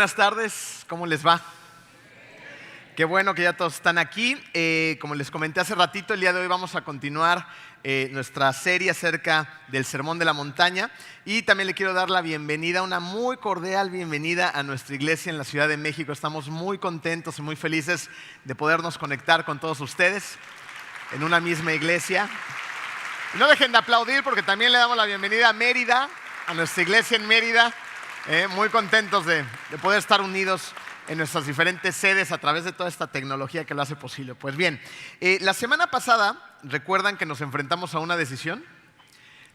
buenas tardes, ¿cómo les va? Qué bueno que ya todos están aquí. Como les comenté hace ratito, el día de hoy vamos a continuar nuestra serie acerca del Sermón de la Montaña. Y también le quiero dar la bienvenida, una muy cordial bienvenida a nuestra iglesia en la Ciudad de México. Estamos muy contentos y muy felices de podernos conectar con todos ustedes en una misma iglesia. Y no dejen de aplaudir porque también le damos la bienvenida a Mérida, a nuestra iglesia en Mérida. Muy contentos de poder estar unidos en nuestras diferentes sedes a través de toda esta tecnología que lo hace posible. Pues bien, la semana pasada, ¿recuerdan que nos enfrentamos a una decisión?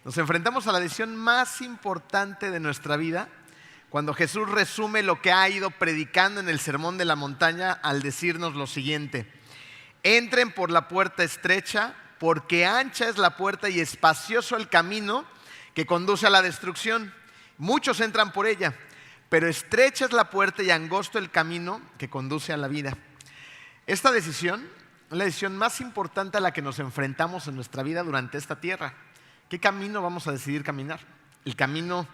Nos enfrentamos a la decisión más importante de nuestra vida, cuando Jesús resume lo que ha ido predicando en el Sermón de la Montaña al decirnos lo siguiente: entren por la puerta estrecha, porque ancha es la puerta y espacioso el camino que conduce a la destrucción. Muchos entran por ella, pero estrecha es la puerta y angosto el camino que conduce a la vida. Esta decisión es la decisión más importante a la que nos enfrentamos en nuestra vida durante esta tierra. ¿Qué camino vamos a decidir caminar? ¿El camino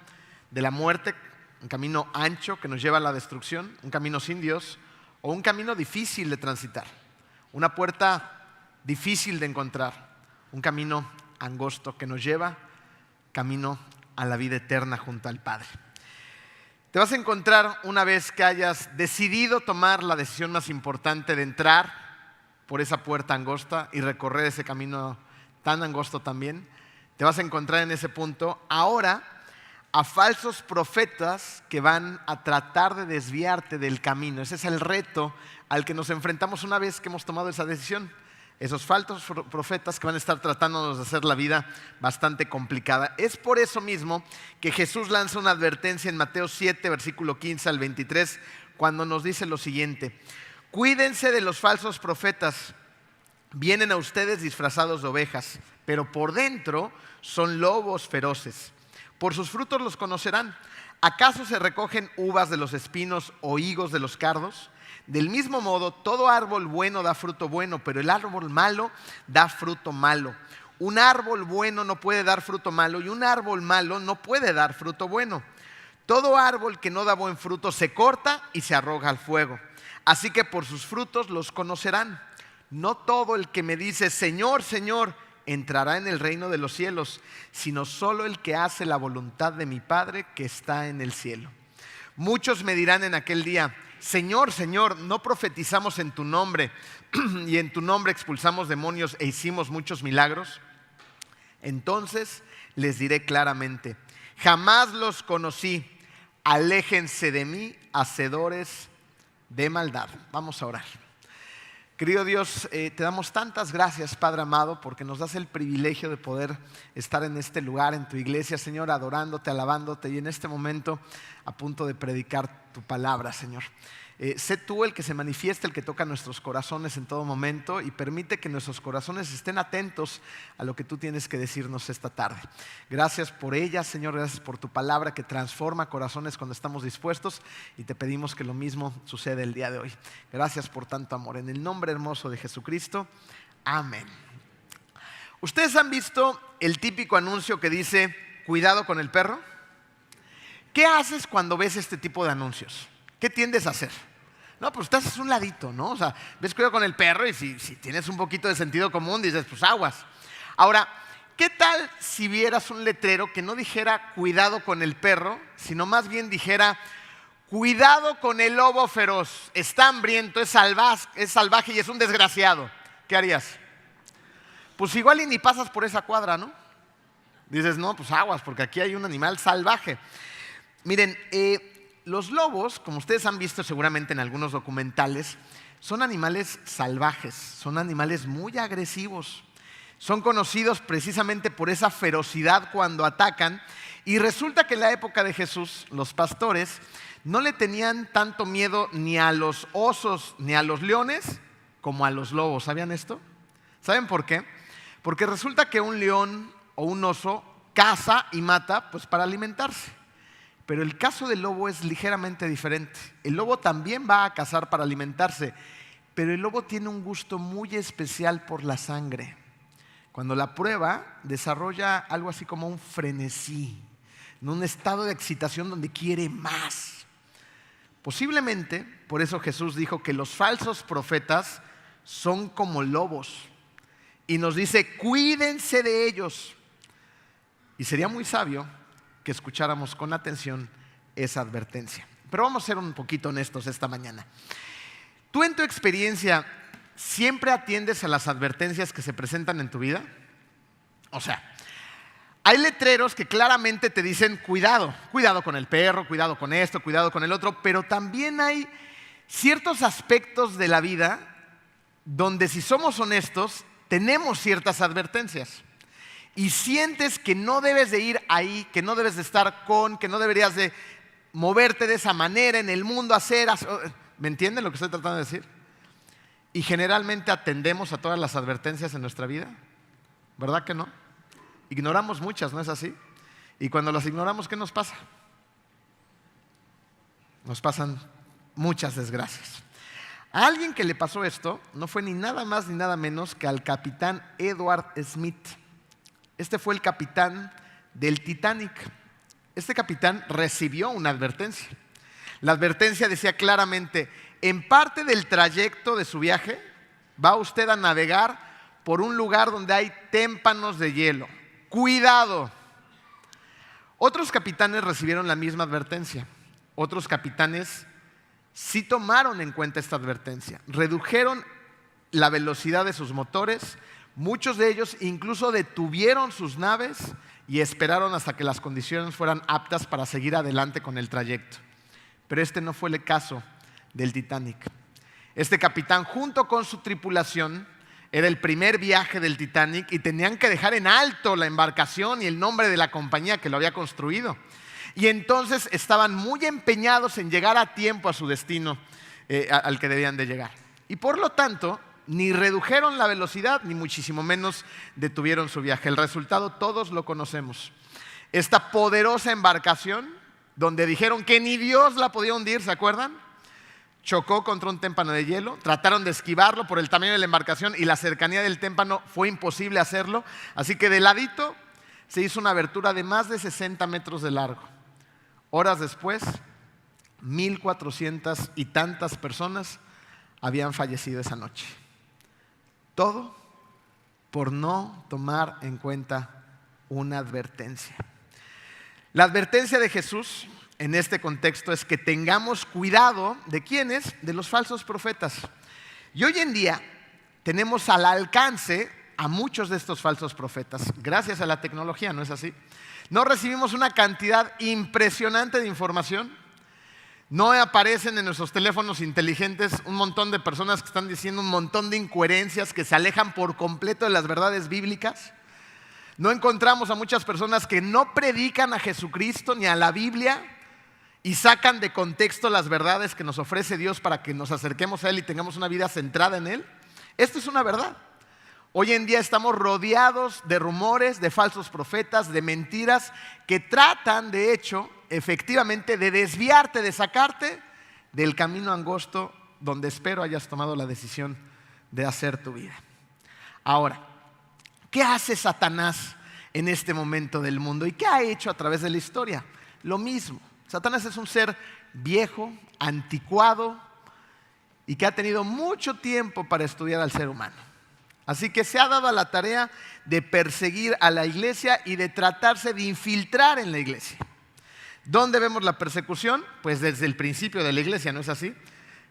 de la muerte, un camino ancho que nos lleva a la destrucción, un camino sin Dios, o un camino difícil de transitar, una puerta difícil de encontrar, un camino angosto que nos lleva camino a la vida eterna junto al Padre? Te vas a encontrar, una vez que hayas decidido tomar la decisión más importante de entrar por esa puerta angosta y recorrer ese camino tan angosto también, te vas a encontrar en ese punto ahora a falsos profetas que van a tratar de desviarte del camino. Ese es el reto al que nos enfrentamos una vez que hemos tomado esa decisión. Esos falsos profetas que van a estar tratándonos de hacer la vida bastante complicada. Es por eso mismo que Jesús lanza una advertencia en Mateo 7, versículo 15 al 23, cuando nos dice lo siguiente: cuídense de los falsos profetas. Vienen a ustedes disfrazados de ovejas, pero por dentro son lobos feroces. Por sus frutos los conocerán. ¿Acaso se recogen uvas de los espinos o higos de los cardos? Del mismo modo, todo árbol bueno da fruto bueno, pero el árbol malo da fruto malo. Un árbol bueno no puede dar fruto malo y un árbol malo no puede dar fruto bueno. Todo árbol que no da buen fruto se corta y se arroja al fuego. Así que por sus frutos los conocerán. No todo el que me dice Señor, Señor, entrará en el reino de los cielos, sino solo el que hace la voluntad de mi Padre que está en el cielo. Muchos me dirán en aquel día: Señor, Señor, ¿no profetizamos en tu nombre y en tu nombre expulsamos demonios e hicimos muchos milagros? Entonces les diré claramente: jamás los conocí, aléjense de mí, hacedores de maldad. Vamos a orar. Querido Dios, te damos tantas gracias, Padre amado, porque nos das el privilegio de poder estar en este lugar, en tu iglesia, Señor, adorándote, alabándote y en este momento a punto de predicar tu palabra, Señor. Sé tú el que se manifiesta, el que toca nuestros corazones en todo momento y permite que nuestros corazones estén atentos a lo que tú tienes que decirnos esta tarde. Gracias por ella, Señor, gracias por tu palabra que transforma corazones cuando estamos dispuestos y te pedimos que lo mismo suceda el día de hoy. Gracias por tanto amor. En el nombre hermoso de Jesucristo, amén. ¿Ustedes han visto el típico anuncio que dice cuidado con el perro? ¿Qué haces cuando ves este tipo de anuncios? ¿Qué tiendes a hacer? No, pues te haces un ladito, ¿no? O sea, ves cuidado con el perro y si tienes un poquito de sentido común dices, pues aguas. Ahora, ¿qué tal si vieras un letrero que no dijera cuidado con el perro, sino más bien dijera cuidado con el lobo feroz? Está hambriento, es salvaje y es un desgraciado. ¿Qué harías? Pues igual y ni pasas por esa cuadra, ¿no? Dices, no, pues aguas, porque aquí hay un animal salvaje. Miren, los lobos, como ustedes han visto seguramente en algunos documentales, son animales salvajes, son animales muy agresivos. Son conocidos precisamente por esa ferocidad cuando atacan. Y resulta que en la época de Jesús, los pastores no le tenían tanto miedo ni a los osos ni a los leones como a los lobos. ¿Sabían esto? ¿Saben por qué? Porque resulta que un león o un oso caza y mata pues para alimentarse. Pero el caso del lobo es ligeramente diferente. El lobo también va a cazar para alimentarse, pero el lobo tiene un gusto muy especial por la sangre. Cuando la prueba, desarrolla algo así como un frenesí, un estado de excitación donde quiere más. Posiblemente, por eso Jesús dijo que los falsos profetas son como lobos. Y nos dice, cuídense de ellos. Y sería muy sabio que escucháramos con atención esa advertencia. Pero vamos a ser un poquito honestos esta mañana. ¿Tú en tu experiencia siempre atiendes a las advertencias que se presentan en tu vida? O sea, hay letreros que claramente te dicen cuidado, cuidado con el perro, cuidado con esto, cuidado con el otro, pero también hay ciertos aspectos de la vida donde, si somos honestos, tenemos ciertas advertencias. Y sientes que no debes de ir ahí, que no debes de estar que no deberías de moverte de esa manera en el mundo, ¿me entienden lo que estoy tratando de decir? Y generalmente atendemos a todas las advertencias en nuestra vida, ¿verdad que no? Ignoramos muchas, ¿no es así? Y cuando las ignoramos, ¿qué nos pasa? Nos pasan muchas desgracias. A alguien que le pasó esto no fue ni nada más ni nada menos que al capitán Edward Smith. Este fue el capitán del Titanic. Este capitán recibió una advertencia. La advertencia decía claramente: en parte del trayecto de su viaje va usted a navegar por un lugar donde hay témpanos de hielo. ¡Cuidado! Otros capitanes recibieron la misma advertencia. Otros capitanes sí tomaron en cuenta esta advertencia. Redujeron la velocidad de sus motores. Muchos de ellos incluso detuvieron sus naves y esperaron hasta que las condiciones fueran aptas para seguir adelante con el trayecto. Pero este no fue el caso del Titanic. Este capitán, junto con su tripulación, era el primer viaje del Titanic y tenían que dejar en alto la embarcación y el nombre de la compañía que lo había construido. Y entonces estaban muy empeñados en llegar a tiempo a su destino al que debían de llegar. Y por lo tanto, ni redujeron la velocidad, ni muchísimo menos detuvieron su viaje. El resultado todos lo conocemos. Esta poderosa embarcación, donde dijeron que ni Dios la podía hundir, ¿se acuerdan? Chocó contra un témpano de hielo, trataron de esquivarlo por el tamaño de la embarcación y la cercanía del témpano fue imposible hacerlo. Así que de ladito se hizo una abertura de más de 60 metros de largo. Horas después, 1,400 y tantas personas habían fallecido esa noche. Todo por no tomar en cuenta una advertencia. La advertencia de Jesús en este contexto es que tengamos cuidado de ¿quiénes? De los falsos profetas. Y hoy en día tenemos al alcance a muchos de estos falsos profetas, gracias a la tecnología, ¿no es así? No recibimos una cantidad impresionante de información. No aparecen en nuestros teléfonos inteligentes un montón de personas que están diciendo un montón de incoherencias que se alejan por completo de las verdades bíblicas. No encontramos a muchas personas que no predican a Jesucristo ni a la Biblia y sacan de contexto las verdades que nos ofrece Dios para que nos acerquemos a Él y tengamos una vida centrada en Él. Esto es una verdad. Hoy en día estamos rodeados de rumores, de falsos profetas, de mentiras que tratan, de hecho, efectivamente, de desviarte, de sacarte del camino angosto donde espero hayas tomado la decisión de hacer tu vida. Ahora, ¿qué hace Satanás en este momento del mundo? ¿Y qué ha hecho a través de la historia? Lo mismo. Satanás es un ser viejo, anticuado y que ha tenido mucho tiempo para estudiar al ser humano. Así que se ha dado a la tarea de perseguir a la iglesia y de tratarse de infiltrar en la iglesia. ¿Dónde vemos la persecución? Pues desde el principio de la iglesia, ¿no es así?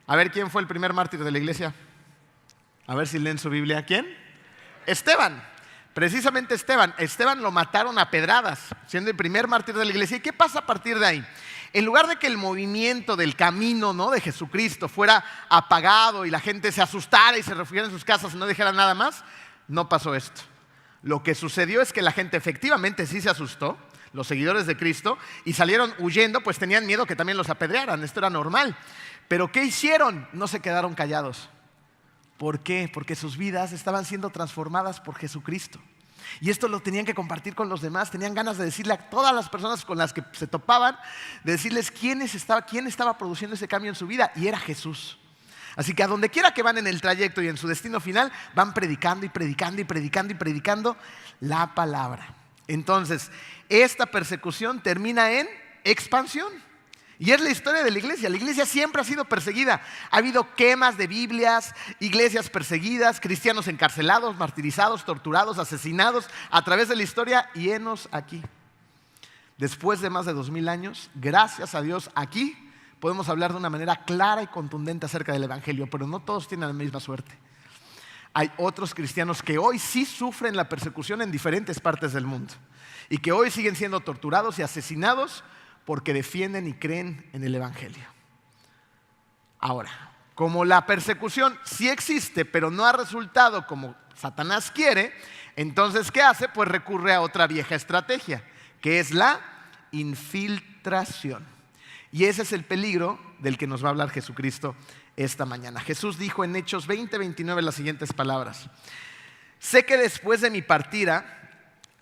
A ver, ¿quién fue el primer mártir de la iglesia? A ver si leen su Biblia. ¿Quién? Esteban. Precisamente Esteban. Esteban lo mataron a pedradas, siendo el primer mártir de la iglesia. ¿Y qué pasa a partir de ahí? En lugar de que el movimiento del camino, ¿no?, de Jesucristo fuera apagado y la gente se asustara y se refugiara en sus casas y no dijera nada más, no pasó esto. Lo que sucedió es que la gente efectivamente sí se asustó, los seguidores de Cristo, y salieron huyendo, pues tenían miedo que también los apedrearan. Esto era normal. Pero ¿qué hicieron? No se quedaron callados. ¿Por qué? Porque sus vidas estaban siendo transformadas por Jesucristo. Y esto lo tenían que compartir con los demás. Tenían ganas de decirle a todas las personas con las que se topaban, de decirles quién estaba produciendo ese cambio en su vida. Y era Jesús. Así que a donde quiera que van en el trayecto y en su destino final, van predicando y predicando y predicando y predicando la palabra. Entonces, esta persecución termina en expansión. Y es la historia de la iglesia. La iglesia siempre ha sido perseguida. Ha habido quemas de Biblias, iglesias perseguidas, cristianos encarcelados, martirizados, torturados, asesinados a través de la historia, y henos aquí. Después de más de 2000 años, gracias a Dios, aquí podemos hablar de una manera clara y contundente acerca del evangelio, pero no todos tienen la misma suerte. Hay otros cristianos que hoy sí sufren la persecución en diferentes partes del mundo y que hoy siguen siendo torturados y asesinados porque defienden y creen en el evangelio. Ahora, como la persecución sí existe, pero no ha resultado como Satanás quiere, entonces ¿qué hace? Pues recurre a otra vieja estrategia, que es la infiltración. Y ese es el peligro del que nos va a hablar Jesucristo esta mañana. Jesús dijo en Hechos 20:29 las siguientes palabras: sé que después de mi partida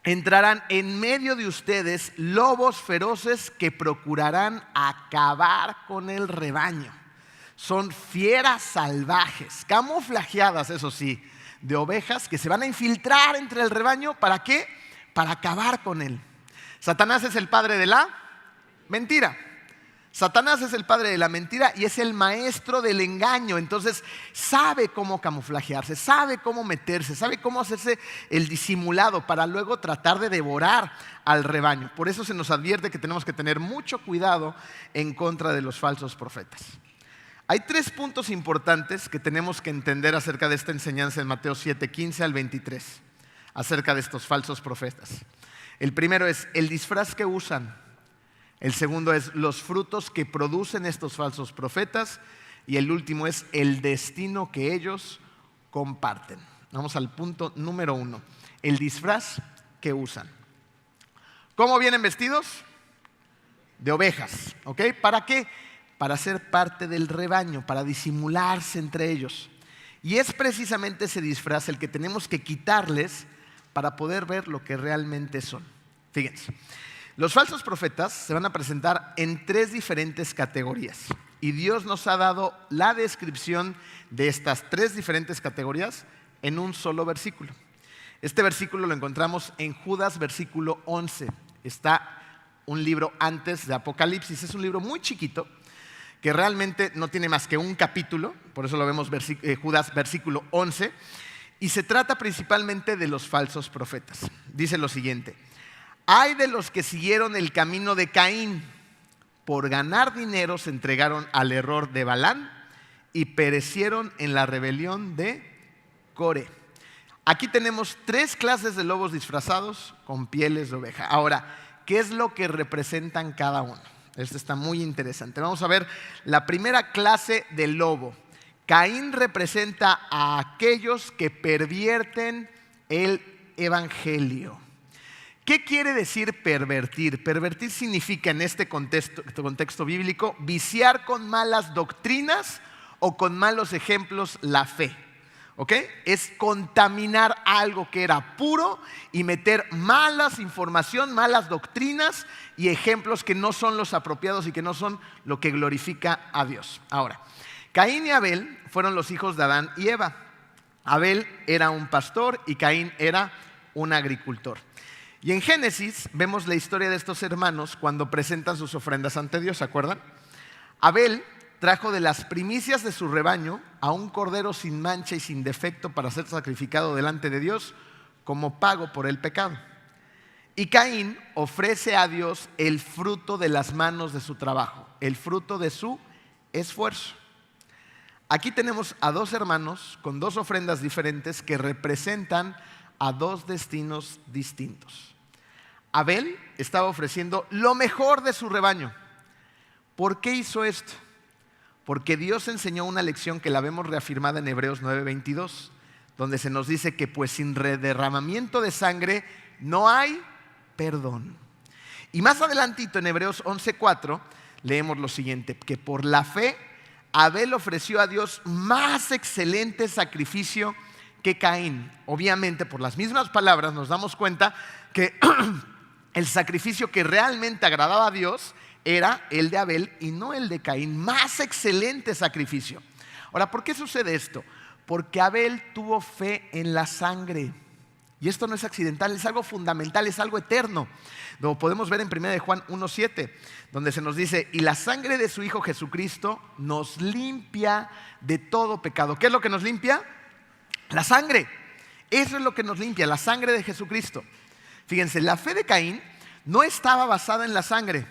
entrarán en medio de ustedes lobos feroces que procurarán acabar con el rebaño. Son fieras salvajes, camuflajeadas, eso sí, de ovejas que se van a infiltrar entre el rebaño. ¿Para qué? Para acabar con él. Satanás es el padre de la mentira. Satanás es el padre de la mentira y es el maestro del engaño. Entonces sabe cómo camuflajearse, sabe cómo meterse, sabe cómo hacerse el disimulado para luego tratar de devorar al rebaño. Por eso se nos advierte que tenemos que tener mucho cuidado en contra de los falsos profetas. Hay 3 puntos importantes que tenemos que entender acerca de esta enseñanza en Mateo 7:15 al 23, acerca de estos falsos profetas. El primero es el disfraz que usan. El segundo es los frutos que producen estos falsos profetas. Y el último es el destino que ellos comparten. Vamos al punto número 1. El disfraz que usan. ¿Cómo vienen vestidos? De ovejas, ¿ok? ¿Para qué? Para ser parte del rebaño, para disimularse entre ellos. Y es precisamente ese disfraz el que tenemos que quitarles para poder ver lo que realmente son. Fíjense. Los falsos profetas se van a presentar en 3 diferentes categorías y Dios nos ha dado la descripción de estas 3 diferentes categorías en un solo versículo. Este versículo lo encontramos en Judas, versículo 11. Está un libro antes de Apocalipsis, es un libro muy chiquito que realmente no tiene más que un capítulo, por eso lo vemos Judas, versículo 11, y se trata principalmente de los falsos profetas. Dice lo siguiente: hay de los que siguieron el camino de Caín. Por ganar dinero se entregaron al error de Balaam y perecieron en la rebelión de Coré. Aquí tenemos 3 clases de lobos disfrazados con pieles de oveja. Ahora, ¿qué es lo que representan cada uno? Esto está muy interesante. Vamos a ver la primera clase de lobo. Caín representa a aquellos que pervierten el evangelio. ¿Qué quiere decir pervertir? Pervertir significa en este contexto bíblico viciar con malas doctrinas o con malos ejemplos la fe. ¿Ok? Es contaminar algo que era puro y meter malas información, malas doctrinas y ejemplos que no son los apropiados y que no son lo que glorifica a Dios. Ahora, Caín y Abel fueron los hijos de Adán y Eva. Abel era un pastor y Caín era un agricultor. Y en Génesis vemos la historia de estos hermanos cuando presentan sus ofrendas ante Dios, ¿se acuerdan? Abel trajo de las primicias de su rebaño a un cordero sin mancha y sin defecto para ser sacrificado delante de Dios como pago por el pecado. Y Caín ofrece a Dios el fruto de las manos de su trabajo, el fruto de su esfuerzo. Aquí tenemos a 2 hermanos con 2 ofrendas diferentes que representan a 2 destinos distintos. Abel estaba ofreciendo lo mejor de su rebaño. ¿Por qué hizo esto? Porque Dios enseñó una lección que la vemos reafirmada en Hebreos 9:22, donde se nos dice que pues sin derramamiento de sangre no hay perdón. Y más adelantito en Hebreos 11:4 leemos lo siguiente: que por la fe Abel ofreció a Dios más excelente sacrificio que Caín. Obviamente por las mismas palabras nos damos cuenta que el sacrificio que realmente agradaba a Dios era el de Abel y no el de Caín. Más excelente sacrificio. Ahora, ¿por qué sucede esto? Porque Abel tuvo fe en la sangre Y esto no es accidental, es algo fundamental, es algo eterno. Lo podemos ver en 1 Juan 1:7, donde se nos dice: y la sangre de su Hijo Jesucristo nos limpia de todo pecado. ¿Qué es lo que nos limpia? La sangre. Eso es lo que nos limpia, la sangre de Jesucristo. Fíjense, la fe de Caín no estaba basada en la sangre,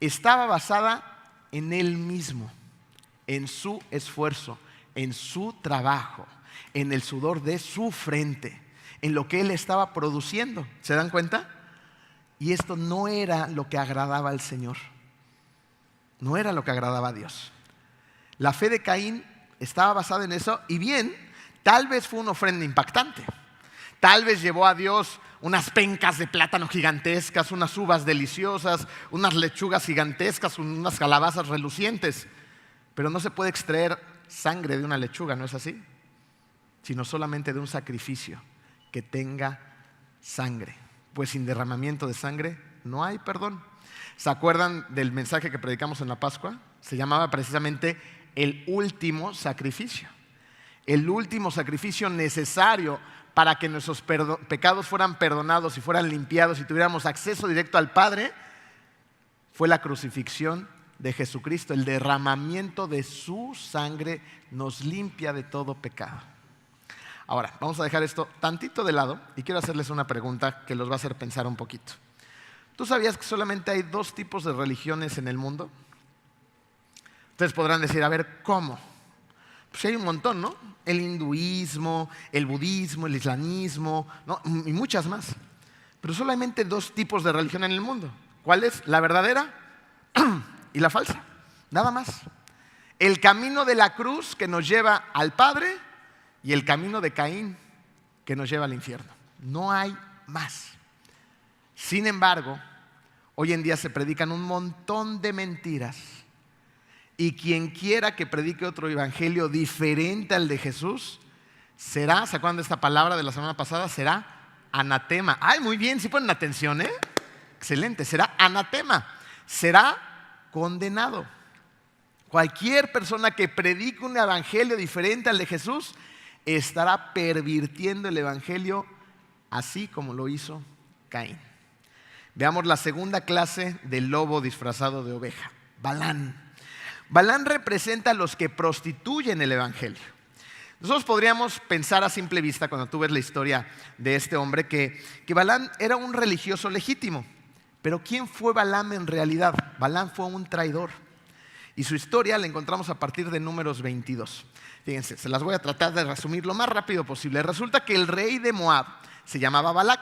estaba basada en él mismo, en su esfuerzo, en su trabajo, en el sudor de su frente, en lo que él estaba produciendo. ¿Se dan cuenta? Y esto no era lo que agradaba al Señor. No era lo que agradaba a Dios. La fe de Caín estaba basada en eso, y bien, tal vez fue una ofrenda impactante. Tal vez llevó a Dios unas pencas de plátano gigantescas, unas uvas deliciosas, unas lechugas gigantescas, unas calabazas relucientes. Pero no se puede extraer sangre de una lechuga, ¿no es así? Sino solamente de un sacrificio que tenga sangre. Pues sin derramamiento de sangre no hay perdón. ¿Se acuerdan del mensaje que predicamos en la Pascua? Se llamaba precisamente el último sacrificio. El último sacrificio necesario para que nuestros pecados fueran perdonados y fueran limpiados y tuviéramos acceso directo al Padre, fue la crucifixión de Jesucristo. El derramamiento de su sangre nos limpia de todo pecado. Ahora, vamos a dejar esto tantito de lado y quiero hacerles una pregunta que los va a hacer pensar un poquito. ¿Tú sabías que solamente hay 2 tipos de religiones en el mundo? Ustedes podrán decir, a ver, ¿cómo? Pues hay un montón, ¿no? El hinduismo, el budismo, el islamismo, ¿no? Y muchas más. Pero solamente 2 tipos de religión en el mundo. ¿Cuál es? La verdadera y la falsa. Nada más. El camino de la cruz que nos lleva al Padre y el camino de Caín que nos lleva al infierno. No hay más. Sin embargo, hoy en día se predican un montón de mentiras. Y quien quiera que predique otro evangelio diferente al de Jesús, será, ¿se acuerdan de esta palabra de la semana pasada? Será anatema. Ay, muy bien, ¿sí ponen atención, eh? Excelente, será anatema, será condenado. Cualquier persona que predique un evangelio diferente al de Jesús estará pervirtiendo el evangelio así como lo hizo Caín. Veamos la segunda clase del lobo disfrazado de oveja, Balán. Balán representa a los que prostituyen el evangelio. Nosotros podríamos pensar a simple vista, cuando tú ves la historia de este hombre, que Balán era un religioso legítimo. Pero ¿quién fue Balaam en realidad? Balaam fue un traidor. Y su historia la encontramos a partir de Números 22. Fíjense, se las voy a tratar de resumir lo más rápido posible. Resulta que el rey de Moab se llamaba Balac.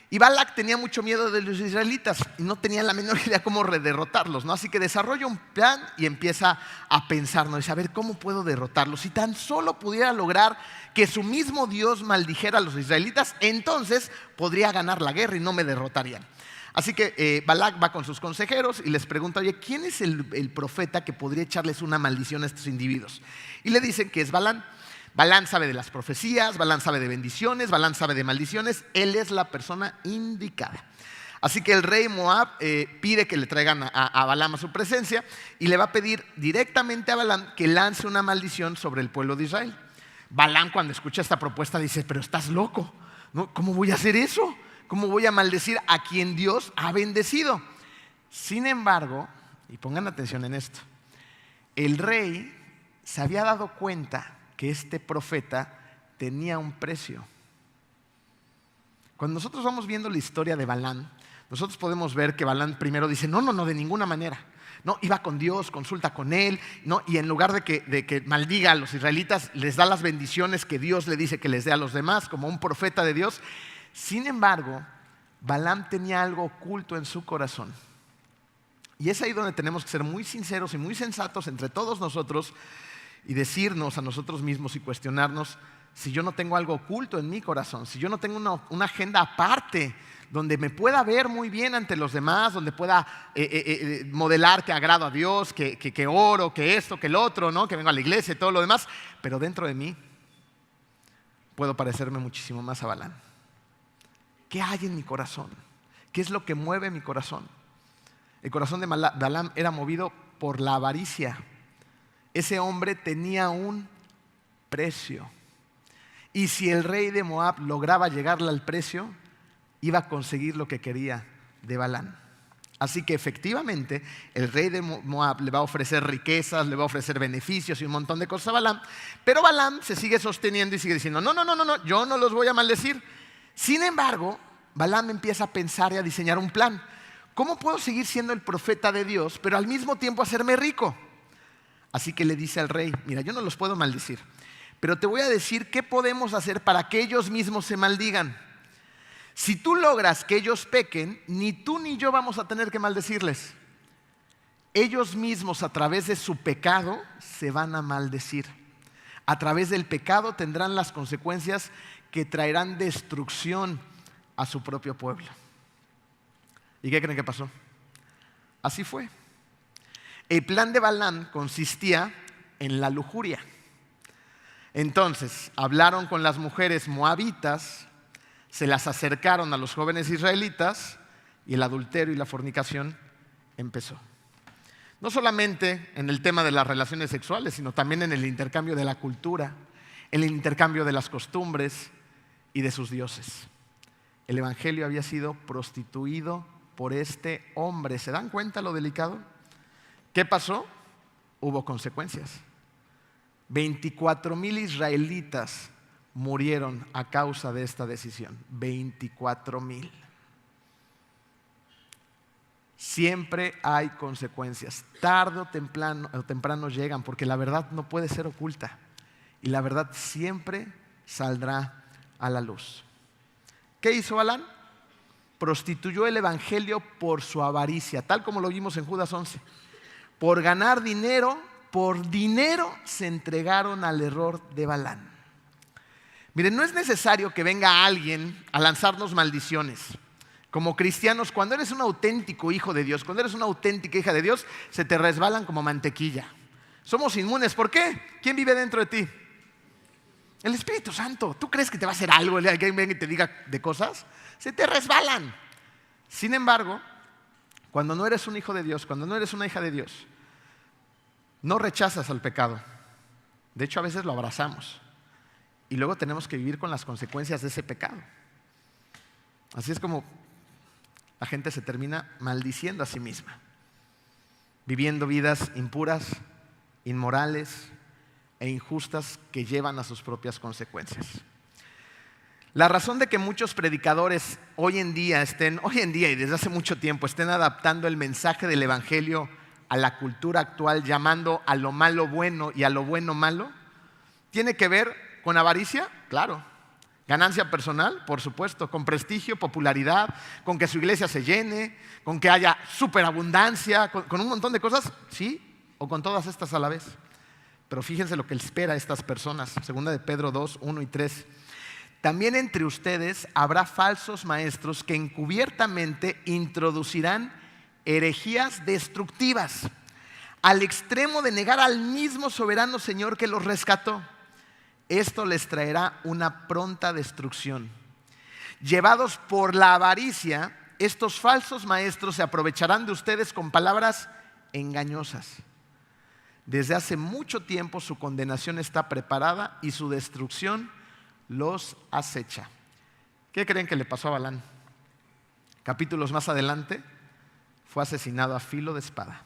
Y Balac tenía mucho miedo de los israelitas y no tenía la menor idea cómo derrotarlos, ¿no? Así que desarrolla un plan y empieza a pensar, ¿no? Dice, a ver, ¿cómo puedo derrotarlos? Si tan solo pudiera lograr que su mismo Dios maldijera a los israelitas, entonces podría ganar la guerra y no me derrotarían. Así que Balac va con sus consejeros y les pregunta, oye, ¿quién es el profeta que podría echarles una maldición a estos individuos? Y le dicen que es Balán. Balán sabe de las profecías, Balán sabe de bendiciones, Balán sabe de maldiciones. Él es la persona indicada. Así que el rey Moab pide que le traigan a Balaam a su presencia y le va a pedir directamente a Balaam que lance una maldición sobre el pueblo de Israel. Balaam, cuando escucha esta propuesta, dice, pero estás loco, ¿no? ¿Cómo voy a hacer eso? ¿Cómo voy a maldecir a quien Dios ha bendecido? Sin embargo, y pongan atención en esto, el rey se había dado cuenta que este profeta tenía un precio. Cuando nosotros vamos viendo la historia de Balán, nosotros podemos ver que Balán primero dice, no, de ninguna manera. No, iba con Dios, consulta con él, ¿no? Y en lugar de que maldiga a los israelitas, les da las bendiciones que Dios le dice que les dé a los demás, como un profeta de Dios. Sin embargo, Balaam tenía algo oculto en su corazón. Y es ahí donde tenemos que ser muy sinceros y muy sensatos entre todos nosotros y decirnos a nosotros mismos y cuestionarnos si yo no tengo algo oculto en mi corazón, si yo no tengo una agenda aparte donde me pueda ver muy bien ante los demás, donde pueda modelar que agrado a Dios, que oro, que esto, que el otro, ¿no? Que vengo a la iglesia y todo lo demás, pero dentro de mí puedo parecerme muchísimo más a Balaam. ¿Qué hay en mi corazón? ¿Qué es lo que mueve mi corazón? El corazón de Balaam era movido por la avaricia. Ese hombre tenía un precio. Y si el rey de Moab lograba llegarle al precio, iba a conseguir lo que quería de Balán. Así que efectivamente el rey de Moab le va a ofrecer riquezas, le va a ofrecer beneficios y un montón de cosas a Balaam. Pero Balaam se sigue sosteniendo y sigue diciendo, no, yo no los voy a maldecir. Sin embargo, Balaam empieza a pensar y a diseñar un plan. ¿Cómo puedo seguir siendo el profeta de Dios, pero al mismo tiempo hacerme rico? Así que le dice al rey, mira, yo no los puedo maldecir, pero te voy a decir qué podemos hacer para que ellos mismos se maldigan. Si tú logras que ellos pequen, ni tú ni yo vamos a tener que maldecirles. Ellos mismos a través de su pecado se van a maldecir. A través del pecado tendrán las consecuencias que traerán destrucción a su propio pueblo. ¿Y qué creen que pasó? Así fue. El plan de Balaam consistía en la lujuria. Entonces, hablaron con las mujeres moabitas, se las acercaron a los jóvenes israelitas y el adulterio y la fornicación empezó. No solamente en el tema de las relaciones sexuales, sino también en el intercambio de la cultura, en el intercambio de las costumbres y de sus dioses. El evangelio había sido prostituido por este hombre. ¿Se dan cuenta lo delicado? ¿Qué pasó? Hubo consecuencias. 24,000 israelitas murieron a causa de esta decisión. 24,000. Siempre hay consecuencias. Tarde o temprano llegan, porque la verdad no puede ser oculta. Y la verdad siempre saldrá a la luz. ¿Qué hizo Balaam? Prostituyó el evangelio por su avaricia, tal como lo vimos en Judas 11. Por ganar dinero, por dinero se entregaron al error de Balaam. Miren, no es necesario que venga alguien a lanzarnos maldiciones. Como cristianos, cuando eres un auténtico hijo de Dios, cuando eres una auténtica hija de Dios, se te resbalan como mantequilla. Somos inmunes. ¿Por qué? ¿Quién vive dentro de ti? El Espíritu Santo. ¿Tú crees que te va a hacer algo el alguien venga y te diga de cosas? Se te resbalan. Sin embargo, cuando no eres un hijo de Dios, cuando no eres una hija de Dios, no rechazas al pecado. De hecho, a veces lo abrazamos. Y luego tenemos que vivir con las consecuencias de ese pecado. Así es como la gente se termina maldiciendo a sí misma, viviendo vidas impuras, inmorales e injustas que llevan a sus propias consecuencias. La razón de que muchos predicadores hoy en día y desde hace mucho tiempo estén adaptando el mensaje del evangelio a la cultura actual, llamando a lo malo bueno y a lo bueno malo, tiene que ver con avaricia, claro. Ganancia personal, por supuesto. Con prestigio, popularidad, con que su iglesia se llene, con que haya superabundancia, con un montón de cosas, sí, o con todas estas a la vez. Pero fíjense lo que les espera a estas personas. Segunda de Pedro 2, 1 y 3. También entre ustedes habrá falsos maestros que encubiertamente introducirán herejías destructivas, al extremo de negar al mismo soberano Señor que los rescató. Esto les traerá una pronta destrucción. Llevados por la avaricia, estos falsos maestros se aprovecharán de ustedes con palabras engañosas. Desde hace mucho tiempo su condenación está preparada y su destrucción los acecha. ¿Qué creen que le pasó a Balaam? Capítulos más adelante, fue asesinado a filo de espada.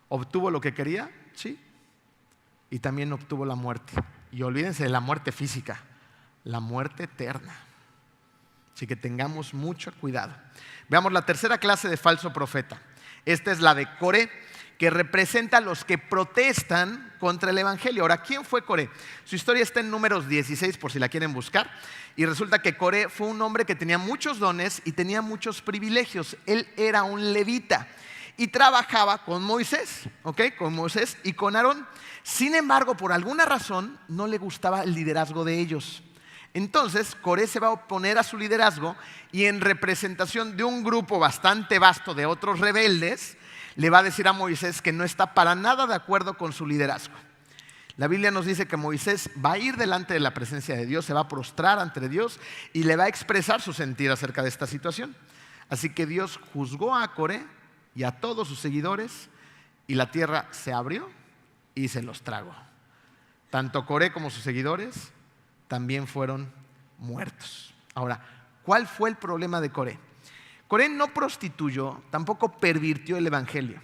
¿Obtuvo lo que quería? Sí. Y también obtuvo la muerte. Y olvídense de la muerte física, la muerte eterna. Así que tengamos mucho cuidado. Veamos la tercera clase de falso profeta. Esta es la de Coré, que representa a los que protestan contra el evangelio. Ahora, ¿quién fue Coré? Su historia está en Números 16, por si la quieren buscar. Y resulta que Coré fue un hombre que tenía muchos dones y tenía muchos privilegios. Él era un levita y trabajaba con Moisés, con Moisés y con Aarón. Sin embargo, por alguna razón, no le gustaba el liderazgo de ellos. Entonces, Coré se va a oponer a su liderazgo y en representación de un grupo bastante vasto de otros rebeldes, le va a decir a Moisés que no está para nada de acuerdo con su liderazgo. La Biblia nos dice que Moisés va a ir delante de la presencia de Dios, se va a prostrar ante Dios y le va a expresar su sentir acerca de esta situación. Así que Dios juzgó a Coré y a todos sus seguidores y la tierra se abrió y se los tragó. Tanto Coré como sus seguidores también fueron muertos. Ahora, ¿cuál fue el problema de Coré? Coré no prostituyó, tampoco pervirtió el evangelio.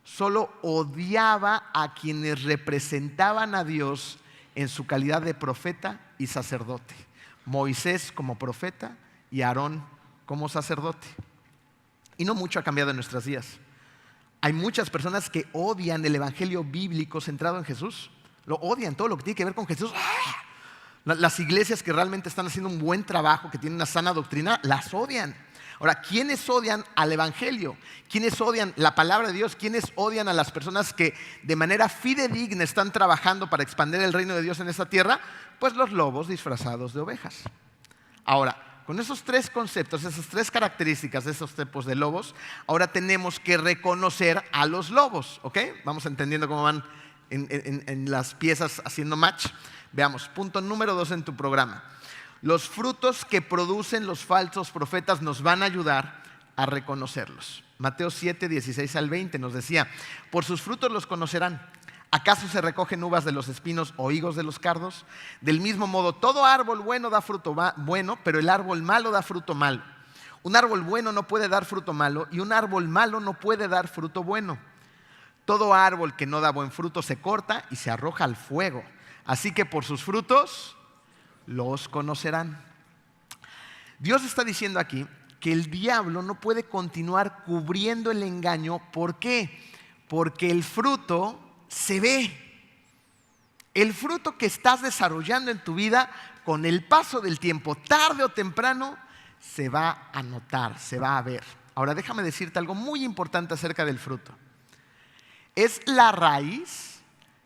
Solo odiaba a quienes representaban a Dios en su calidad de profeta y sacerdote. Moisés como profeta y Aarón como sacerdote. Y no mucho ha cambiado en nuestros días. Hay muchas personas que odian el evangelio bíblico centrado en Jesús. Lo odian, todo lo que tiene que ver con Jesús. Las iglesias que realmente están haciendo un buen trabajo, que tienen una sana doctrina, las odian. Ahora, ¿quiénes odian al evangelio? ¿Quiénes odian la palabra de Dios? ¿Quiénes odian a las personas que de manera fidedigna están trabajando para expandir el reino de Dios en esta tierra? Pues los lobos disfrazados de ovejas. Ahora, con esos tres conceptos, esas tres características de esos tipos de lobos, ahora tenemos que reconocer a los lobos, ¿ok? Vamos entendiendo cómo van en las piezas haciendo match. Veamos, punto número 2 en tu programa. Los frutos que producen los falsos profetas nos van a ayudar a reconocerlos. Mateo 7, 16 al 20 nos decía: por sus frutos los conocerán. ¿Acaso se recogen uvas de los espinos o higos de los cardos? Del mismo modo, todo árbol bueno da fruto bueno, pero el árbol malo da fruto malo. Un árbol bueno no puede dar fruto malo y un árbol malo no puede dar fruto bueno. Todo árbol que no da buen fruto se corta y se arroja al fuego. Así que por sus frutos los conocerán. Dios está diciendo aquí que el diablo no puede continuar cubriendo el engaño. ¿Por qué? Porque el fruto se ve. El fruto que estás desarrollando en tu vida, con el paso del tiempo, tarde o temprano, se va a notar, se va a ver. Ahora déjame decirte algo muy importante acerca del fruto. Es la raíz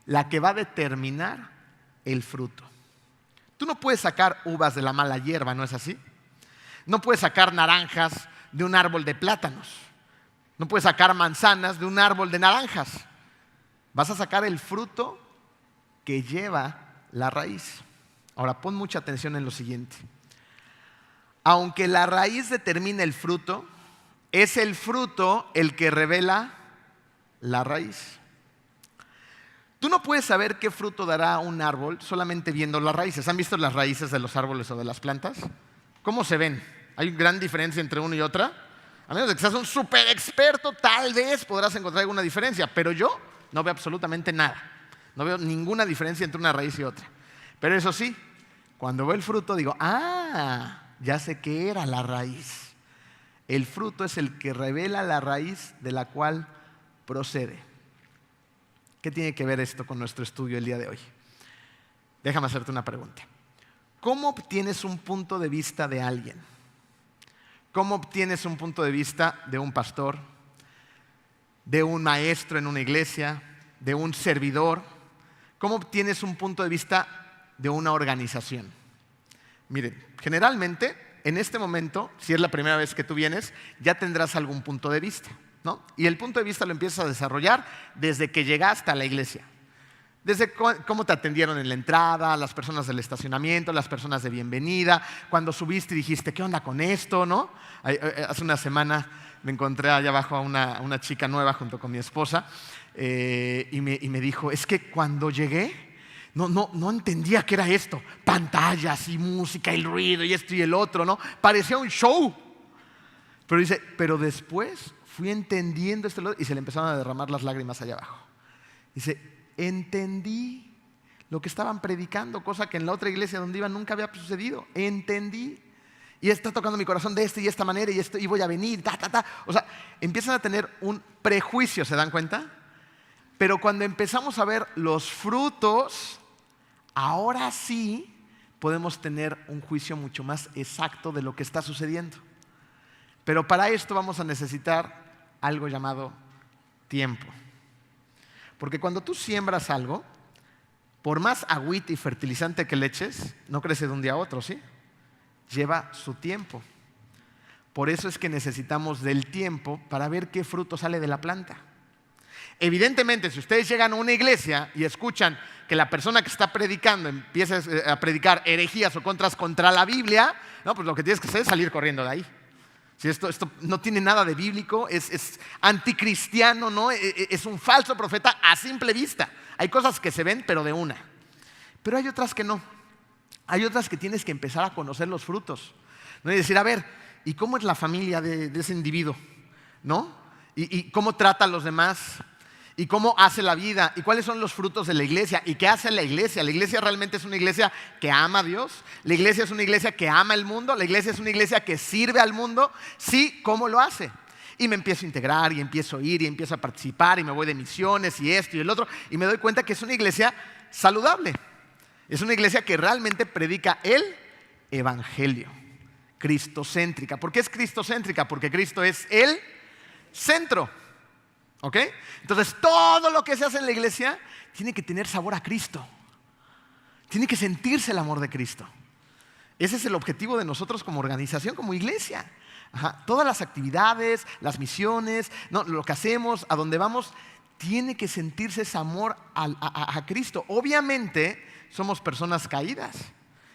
la que va a determinar el fruto. Tú no puedes sacar uvas de la mala hierba, ¿no es así? No puedes sacar naranjas de un árbol de plátanos. No puedes sacar manzanas de un árbol de naranjas. Vas a sacar el fruto que lleva la raíz. Ahora pon mucha atención en lo siguiente. Aunque la raíz determina el fruto, es el fruto el que revela la raíz. Tú no puedes saber qué fruto dará un árbol solamente viendo las raíces. ¿Han visto las raíces de los árboles o de las plantas? ¿Cómo se ven? ¿Hay gran diferencia entre una y otra? A menos de que seas un súper experto, tal vez podrás encontrar alguna diferencia, pero yo no veo absolutamente nada. No veo ninguna diferencia entre una raíz y otra. Pero eso sí, cuando veo el fruto digo, ya sé qué era la raíz. El fruto es el que revela la raíz de la cual procede. ¿Qué tiene que ver esto con nuestro estudio el día de hoy? Déjame hacerte una pregunta. ¿Cómo obtienes un punto de vista de alguien? ¿Cómo obtienes un punto de vista de un pastor, de un maestro en una iglesia, de un servidor? ¿Cómo obtienes un punto de vista de una organización? Miren, generalmente en este momento, si es la primera vez que tú vienes, ya tendrás algún punto de vista, ¿no? Y el punto de vista lo empiezas a desarrollar desde que llegaste a la iglesia. Desde cómo te atendieron en la entrada, las personas del estacionamiento, las personas de bienvenida, cuando subiste y dijiste, ¿qué onda con esto? ¿No? Hace una semana me encontré allá abajo a una chica nueva junto con mi esposa y me dijo, es que cuando llegué no entendía qué era esto. Pantallas y música y el ruido y esto y el otro, ¿no? Parecía un show. Pero dice, pero después fui entendiendo esto y se le empezaron a derramar las lágrimas allá abajo. Dice, entendí lo que estaban predicando, cosa que en la otra iglesia donde iba nunca había sucedido. Entendí. Y está tocando mi corazón de esta y esta manera y voy a venir, O sea, empiezan a tener un prejuicio, ¿se dan cuenta? Pero cuando empezamos a ver los frutos, ahora sí podemos tener un juicio mucho más exacto de lo que está sucediendo. Pero para esto vamos a necesitar algo llamado tiempo. Porque cuando tú siembras algo, por más agüita y fertilizante que le eches, no crece de un día a otro, ¿sí? Lleva su tiempo. Por eso es que necesitamos del tiempo para ver qué fruto sale de la planta. Evidentemente, si ustedes llegan a una iglesia y escuchan que la persona que está predicando empieza a predicar herejías o contras contra la Biblia, no, pues lo que tienes que hacer es salir corriendo de ahí. Si esto no tiene nada de bíblico, es anticristiano, ¿no? Es un falso profeta a simple vista. Hay cosas que se ven, pero de una. Pero hay otras que no. Hay otras que tienes que empezar a conocer los frutos, ¿no? Y decir, a ver, ¿y cómo es la familia de ese individuo? ¿No? ¿Y cómo trata a los demás? ¿Y cómo hace la vida? ¿Y cuáles son los frutos de la iglesia? ¿Y qué hace la iglesia? ¿La iglesia realmente es una iglesia que ama a Dios? ¿La iglesia es una iglesia que ama el mundo? ¿La iglesia es una iglesia que sirve al mundo? Sí, ¿cómo lo hace? Y me empiezo a integrar y empiezo a ir y empiezo a participar y me voy de misiones y esto y el otro y me doy cuenta que es una iglesia saludable. Es una iglesia que realmente predica el evangelio, cristocéntrica. ¿Por qué es cristocéntrica? Porque Cristo es el centro. ¿Ok? Entonces todo lo que se hace en la iglesia tiene que tener sabor a Cristo. Tiene que sentirse el amor de Cristo. Ese es el objetivo de nosotros como organización, como iglesia. Todas las actividades, las misiones, ¿no? Lo que hacemos, a donde vamos, tiene que sentirse ese amor a Cristo. Obviamente somos personas caídas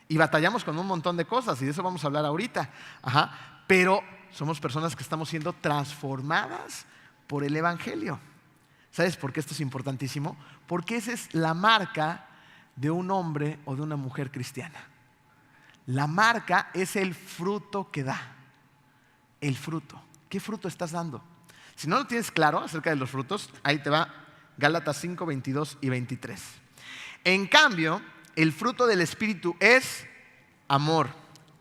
y batallamos con un montón de cosas y de eso vamos a hablar ahorita. Pero somos personas que estamos siendo transformadas por el evangelio. ¿Sabes por qué esto es importantísimo? Porque esa es la marca de un hombre o de una mujer cristiana. La marca es el fruto que da. El fruto. ¿Qué fruto estás dando? Si no lo tienes claro acerca de los frutos, ahí te va Gálatas 5, 22 y 23. En cambio, el fruto del Espíritu es amor,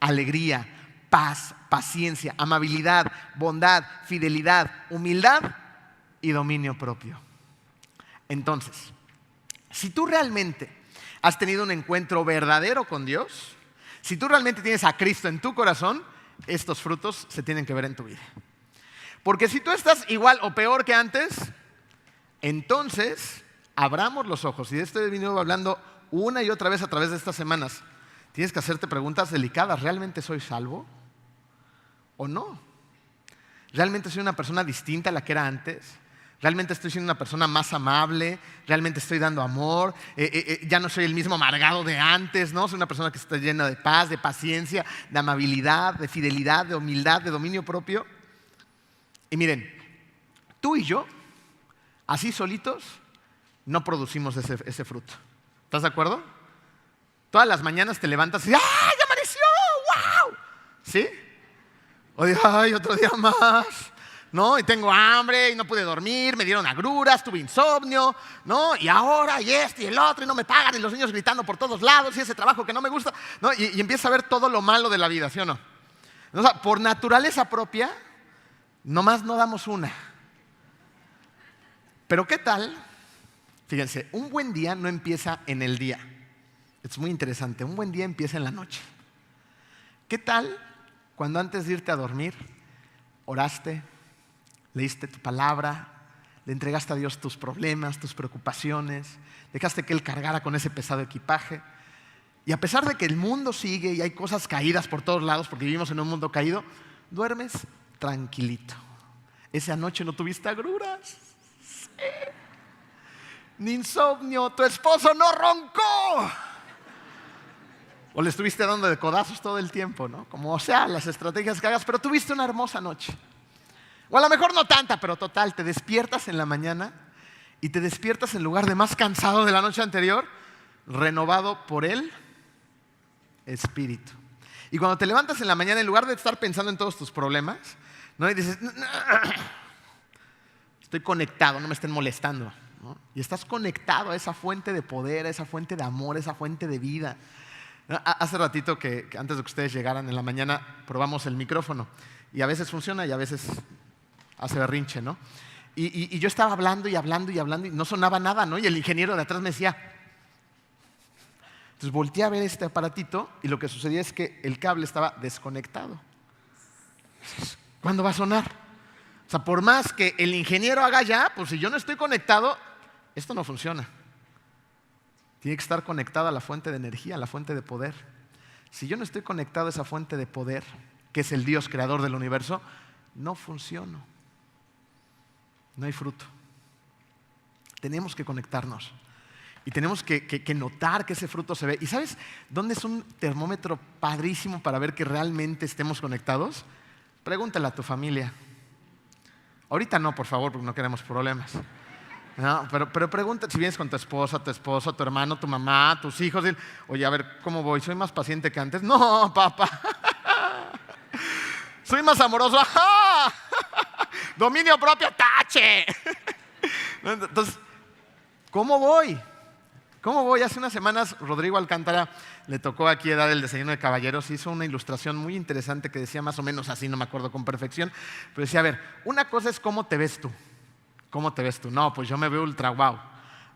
alegría, paz, paciencia, amabilidad, bondad, fidelidad, humildad y dominio propio. Entonces, si tú realmente has tenido un encuentro verdadero con Dios, si tú realmente tienes a Cristo en tu corazón, estos frutos se tienen que ver en tu vida. Porque si tú estás igual o peor que antes, entonces abramos los ojos. Y de esto he venido hablando una y otra vez a través de estas semanas. Tienes que hacerte preguntas delicadas. ¿Realmente soy salvo o no? ¿Realmente soy una persona distinta a la que era antes? ¿Realmente estoy siendo una persona más amable? ¿Realmente estoy dando amor? Ya no soy el mismo amargado de antes, ¿no? Soy una persona que está llena de paz, de paciencia, de amabilidad, de fidelidad, de humildad, de dominio propio. Y miren, tú y yo, así solitos, no producimos ese fruto. ¿Estás de acuerdo? Todas las mañanas te levantas y ¡ay, ya amaneció! ¡Wow! ¿Sí? O dices, ¡ay, otro día más! ¿No? Y tengo hambre y no pude dormir, me dieron agruras, tuve insomnio, ¿no? Y ahora, y esto y el otro, y no me pagan, y los niños gritando por todos lados, y ese trabajo que no me gusta, ¿no? Y empieza a ver todo lo malo de la vida, ¿sí o no? O sea, por naturaleza propia, nomás no damos una. Pero ¿qué tal? Fíjense, un buen día no empieza en el día. Es muy interesante, un buen día empieza en la noche. ¿Qué tal cuando antes de irte a dormir, oraste, leíste tu palabra, le entregaste a Dios tus problemas, tus preocupaciones, dejaste que Él cargara con ese pesado equipaje? Y a pesar de que el mundo sigue y hay cosas caídas por todos lados, porque vivimos en un mundo caído, duermes tranquilito. Esa noche no tuviste agruras, sí, ni insomnio, tu esposo no roncó. O le estuviste dando de codazos todo el tiempo, ¿no? Como sea, las estrategias que hagas, pero tuviste una hermosa noche. O a lo mejor no tanta, pero total, te despiertas en la mañana y te despiertas en lugar de más cansado de la noche anterior, renovado por el Espíritu. Y cuando te levantas en la mañana, en lugar de estar pensando en todos tus problemas, ¿no? Y dices, estoy conectado, no me estén molestando, ¿no? Y estás conectado a esa fuente de poder, a esa fuente de amor, a esa fuente de vida. Hace ratito que antes de que ustedes llegaran en la mañana probamos el micrófono y a veces funciona y a veces hace berrinche, ¿no? Y yo estaba hablando y hablando y hablando y no sonaba nada, ¿no? Y el ingeniero de atrás me decía. Entonces volteé a ver este aparatito y lo que sucedía es que el cable estaba desconectado. ¿Cuándo va a sonar? O sea, por más que el ingeniero haga ya, pues si yo no estoy conectado, esto no funciona. Tiene que estar conectado a la fuente de energía, a la fuente de poder. Si yo no estoy conectado a esa fuente de poder, que es el Dios creador del universo, no funciono. No hay fruto. Tenemos que conectarnos. Y tenemos que notar que ese fruto se ve. ¿Y sabes dónde es un termómetro padrísimo para ver que realmente estemos conectados? Pregúntale a tu familia. Ahorita no, por favor, porque no queremos problemas. No, pero pregunta, si vienes con tu esposa, tu esposo, tu hermano, tu mamá, tus hijos, oye, a ver, ¿cómo voy? ¿Soy más paciente que antes? No, papá. ¿Soy más amoroso? ¡Ajá! Dominio propio, tache. Entonces, ¿cómo voy? ¿Cómo voy? Hace unas semanas Rodrigo Alcántara le tocó aquí dar el desayuno de caballeros. Hizo una ilustración muy interesante que decía más o menos así, no me acuerdo con perfección, pero decía, a ver, una cosa es cómo te ves tú. ¿Cómo te ves tú? No, pues yo me veo ultra wow.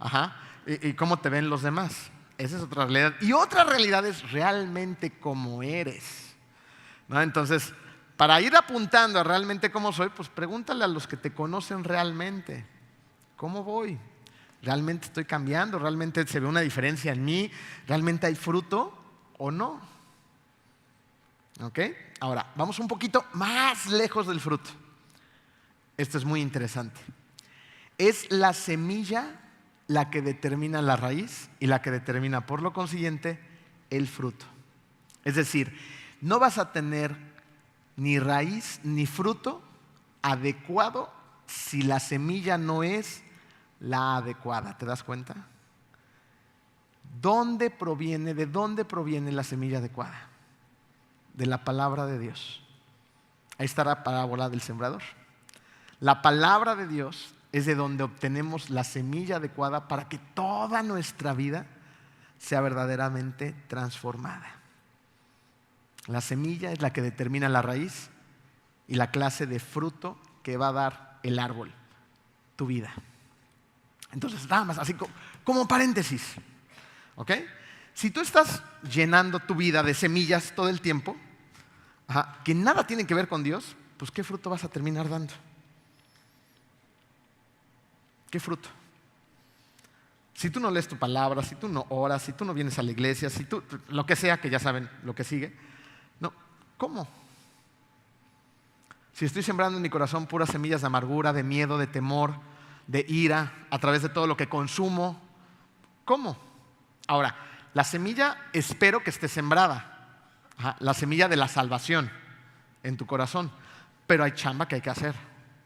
Ajá. ¿Y cómo te ven los demás? Esa es otra realidad. Y otra realidad es realmente cómo eres, ¿no? Entonces, para ir apuntando a realmente cómo soy, pues pregúntale a los que te conocen realmente. ¿Cómo voy? ¿Realmente estoy cambiando? ¿Realmente se ve una diferencia en mí? ¿Realmente hay fruto o no? ¿Ok? Ahora, vamos un poquito más lejos del fruto. Esto es muy interesante. Es la semilla la que determina la raíz y la que determina, por lo consiguiente, el fruto. Es decir, no vas a tener ni raíz ni fruto adecuado si la semilla no es la adecuada. ¿Te das cuenta? ¿De dónde proviene la semilla adecuada? De la palabra de Dios. Ahí está la parábola del sembrador. La palabra de Dios es de donde obtenemos la semilla adecuada para que toda nuestra vida sea verdaderamente transformada. La semilla es la que determina la raíz y la clase de fruto que va a dar el árbol, tu vida. Entonces, nada más, así como paréntesis, ¿ok? Si tú estás llenando tu vida de semillas todo el tiempo, que nada tienen que ver con Dios, pues ¿qué fruto vas a terminar dando? ¿Qué fruto? Si tú no lees tu palabra, si tú no oras, si tú no vienes a la iglesia, si tú, lo que sea, que ya saben lo que sigue, no, ¿cómo? Si estoy sembrando en mi corazón puras semillas de amargura, de miedo, de temor, de ira, a través de todo lo que consumo, ¿cómo? Ahora, la semilla espero que esté sembrada, la semilla de la salvación en tu corazón, pero hay chamba que hay que hacer.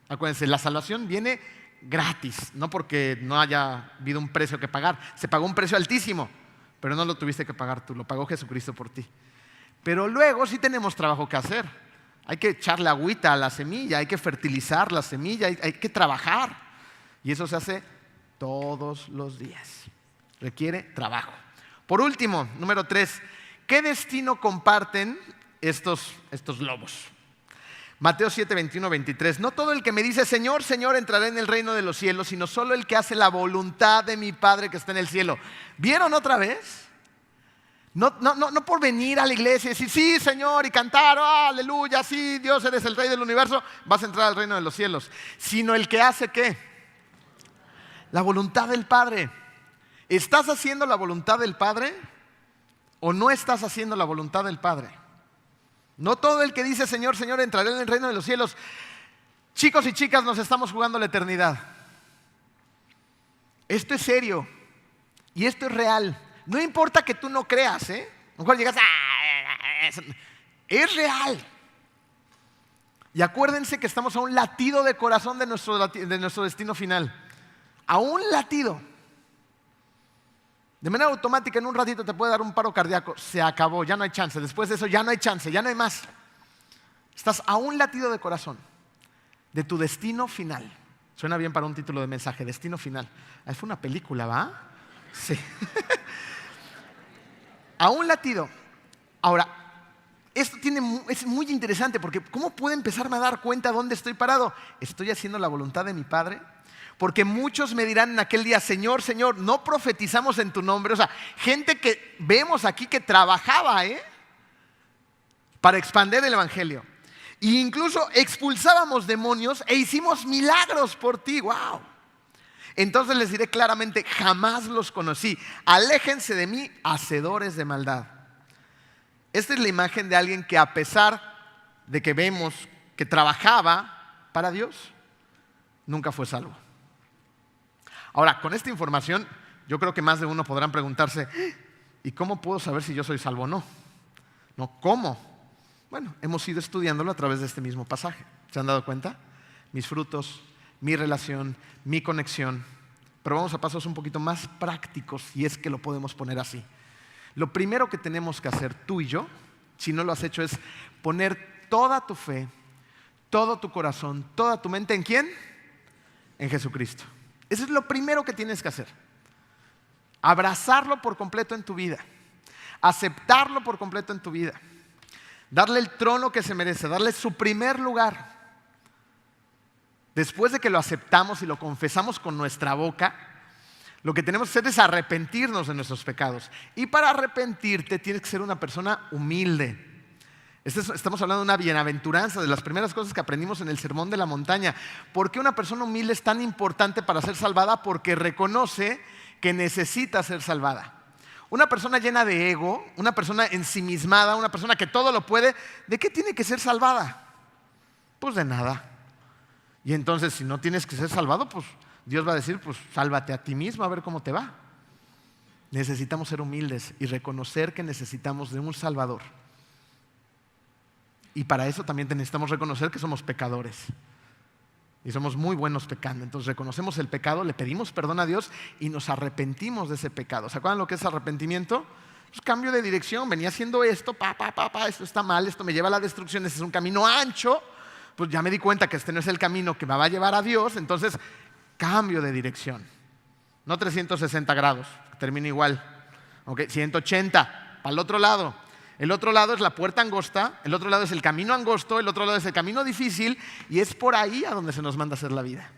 Acuérdense, la salvación viene gratis, no porque no haya habido un precio que pagar. Se pagó un precio altísimo, pero no lo tuviste que pagar tú, lo pagó Jesucristo por ti. Pero luego sí tenemos trabajo que hacer. Hay que echarle agüita a la semilla, hay que fertilizar la semilla, hay que trabajar. Y eso se hace todos los días. Requiere trabajo. Por último, número 3, ¿qué destino comparten estos lobos? Mateo 7, 21, 23. No todo el que me dice Señor, Señor entrará en el reino de los cielos, sino solo el que hace la voluntad de mi Padre que está en el cielo. ¿Vieron otra vez? No por venir a la iglesia y decir sí Señor y cantar, oh, aleluya, sí Dios eres el rey del universo, vas a entrar al reino de los cielos. Sino el que hace ¿qué? La voluntad del Padre. ¿Estás haciendo la voluntad del Padre o no estás haciendo la voluntad del Padre? No todo el que dice Señor, Señor entrará en el reino de los cielos. Chicos y chicas, nos estamos jugando la eternidad. Esto es serio y esto es real. No importa que tú no creas, A lo mejor llegas, es real. Y acuérdense que estamos a un latido de corazón de nuestro destino final. A un latido. De manera automática en un ratito te puede dar un paro cardíaco. Se acabó, ya no hay chance. Después de eso ya no hay chance, ya no hay más. Estás a un latido de corazón de tu destino final. Suena bien para un título de mensaje, destino final. Fue una película, ¿va? Sí. A un latido. Ahora, esto es muy interesante porque ¿cómo puedo empezarme a dar cuenta dónde estoy parado? ¿Estoy haciendo la voluntad de mi Padre? Porque muchos me dirán en aquel día, Señor, Señor, no profetizamos en tu nombre. O sea, gente que vemos aquí que trabajaba, para expandir el evangelio. E incluso expulsábamos demonios e hicimos milagros por ti. ¡Wow! Entonces les diré claramente, jamás los conocí. Aléjense de mí, hacedores de maldad. Esta es la imagen de alguien que a pesar de que vemos que trabajaba para Dios, nunca fue salvo. Ahora, con esta información, yo creo que más de uno podrán preguntarse, ¿y cómo puedo saber si yo soy salvo o no? No, ¿cómo? Bueno, hemos ido estudiándolo a través de este mismo pasaje. ¿Se han dado cuenta? Mis frutos, mi relación, mi conexión, pero vamos a pasos un poquito más prácticos y es que lo podemos poner así. Lo primero que tenemos que hacer tú y yo, si no lo has hecho, es poner toda tu fe, todo tu corazón, toda tu mente, ¿en quién? En Jesucristo. Eso es lo primero que tienes que hacer. Abrazarlo por completo en tu vida. Aceptarlo por completo en tu vida. Darle el trono que se merece, darle su primer lugar. Después de que lo aceptamos y lo confesamos con nuestra boca, lo que tenemos que hacer es arrepentirnos de nuestros pecados. Y para arrepentirte tienes que ser una persona humilde. Estamos hablando de una bienaventuranza, de las primeras cosas que aprendimos en el Sermón de la Montaña. ¿Por qué una persona humilde es tan importante para ser salvada? Porque reconoce que necesita ser salvada. Una persona llena de ego, una persona ensimismada, una persona que todo lo puede, ¿de qué tiene que ser salvada? Pues de nada. Y entonces, si no tienes que ser salvado, pues Dios va a decir, pues sálvate a ti mismo, a ver cómo te va. Necesitamos ser humildes y reconocer que necesitamos de un Salvador. Y para eso también necesitamos reconocer que somos pecadores. Y somos muy buenos pecando. Entonces reconocemos el pecado, le pedimos perdón a Dios y nos arrepentimos de ese pecado. ¿Se acuerdan lo que es arrepentimiento? Pues cambio de dirección, venía haciendo esto, esto está mal, esto me lleva a la destrucción, este es un camino ancho. Pues ya me di cuenta que este no es el camino que me va a llevar a Dios, entonces cambio de dirección. No 360 grados, termina igual. 180, para el otro lado. El otro lado es la puerta angosta, el otro lado es el camino angosto, el otro lado es el camino difícil y es por ahí a donde se nos manda hacer la vida.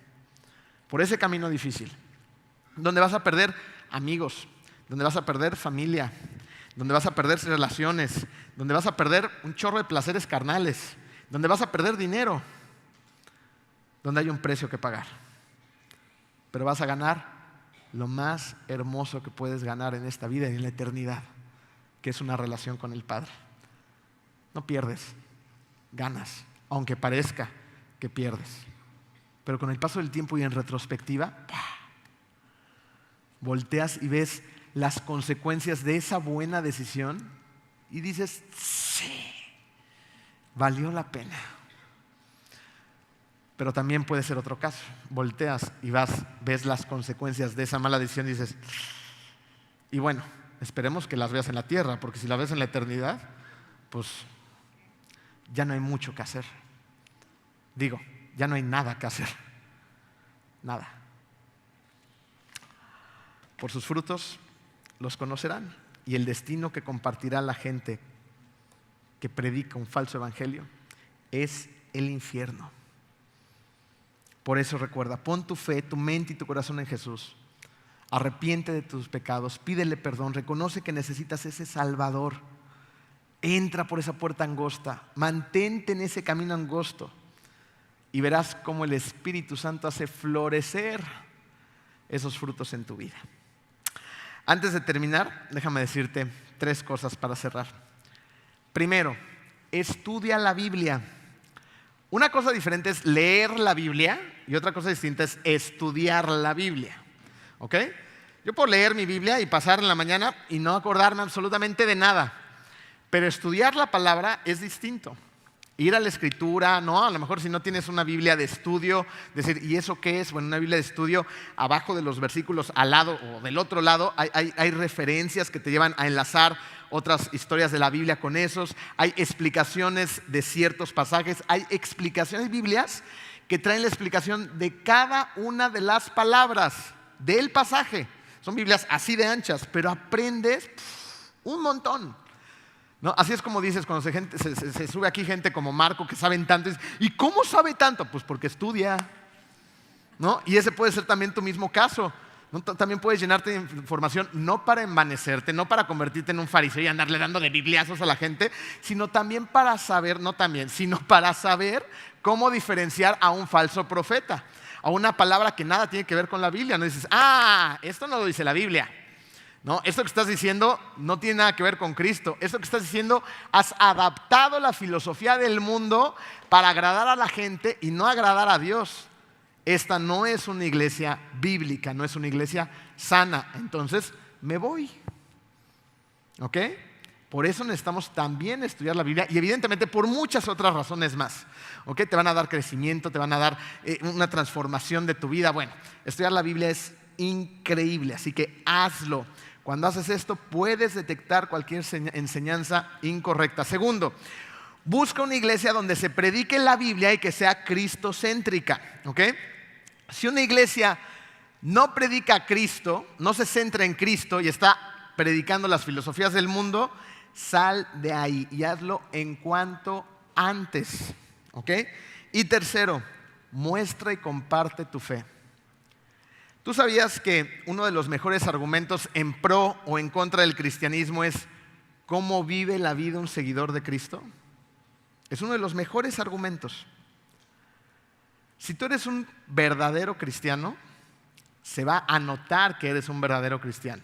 Por ese camino difícil. Donde vas a perder amigos, donde vas a perder familia, donde vas a perder relaciones, donde vas a perder un chorro de placeres carnales, donde vas a perder dinero, donde hay un precio que pagar. Pero vas a ganar lo más hermoso que puedes ganar en esta vida y en la eternidad, que es una relación con el Padre. No pierdes, ganas, aunque parezca que pierdes. Pero con el paso del tiempo y en retrospectiva, volteas y ves las consecuencias de esa buena decisión y dices, sí, valió la pena. Pero también puede ser otro caso. Volteas y ves las consecuencias de esa mala decisión y dices, y bueno, esperemos que las veas en la tierra, porque si las ves en la eternidad, pues ya no hay mucho que hacer. Digo, ya no hay nada que hacer. Nada. Por sus frutos los conocerán, y el destino que compartirá la gente que predica un falso evangelio es el infierno. Por eso recuerda, pon tu fe, tu mente y tu corazón en Jesús. Arrepiente de tus pecados, pídele perdón, reconoce que necesitas ese Salvador. Entra por esa puerta angosta, mantente en ese camino angosto y verás cómo el Espíritu Santo hace florecer esos frutos en tu vida. Antes de terminar, déjame decirte 3 cosas para cerrar. Primero, estudia la Biblia. Una cosa diferente es leer la Biblia y otra cosa distinta es estudiar la Biblia. ¿Ok? Yo puedo leer mi Biblia y pasar en la mañana y no acordarme absolutamente de nada. Pero estudiar la palabra es distinto. Ir a la escritura, ¿no? A lo mejor si no tienes una Biblia de estudio, decir, ¿y eso qué es? Bueno, una Biblia de estudio, abajo de los versículos, al lado o del otro lado, hay referencias que te llevan a enlazar otras historias de la Biblia con esos. Hay explicaciones de ciertos pasajes. Hay Biblias que traen la explicación de cada una de las palabras del pasaje. Son Biblias así de anchas, pero aprendes un montón. ¿No? Así es como dices cuando se sube aquí gente como Marco que saben tanto. ¿Y cómo sabe tanto? Pues porque estudia, ¿no? Y ese puede ser también tu mismo caso, ¿no? También puedes llenarte de información no para envanecerte, no para convertirte en un fariseo y andarle dando de bibliazos a la gente, sino también para saber, sino para saber cómo diferenciar a un falso profeta, a una palabra que nada tiene que ver con la Biblia. No dices, esto no lo dice la Biblia. No, esto que estás diciendo no tiene nada que ver con Cristo. Esto que estás diciendo, has adaptado la filosofía del mundo para agradar a la gente y no agradar a Dios. Esta no es una iglesia bíblica, no es una iglesia sana. Entonces, me voy. ¿Ok? Por eso necesitamos también estudiar la Biblia y evidentemente por muchas otras razones más. ¿Ok? Te van a dar crecimiento, te van a dar una transformación de tu vida. Bueno, estudiar la Biblia es increíble, así que hazlo. Cuando haces esto puedes detectar cualquier enseñanza incorrecta. Segundo, busca una iglesia donde se predique la Biblia y que sea cristocéntrica, ¿ok? Si una iglesia no predica a Cristo, no se centra en Cristo y está predicando las filosofías del mundo, sal de ahí y hazlo en cuanto antes, ¿ok? Y tercero, muestra y comparte tu fe. ¿Tú sabías que uno de los mejores argumentos en pro o en contra del cristianismo es cómo vive la vida un seguidor de Cristo? Es uno de los mejores argumentos. Si tú eres un verdadero cristiano, se va a notar que eres un verdadero cristiano.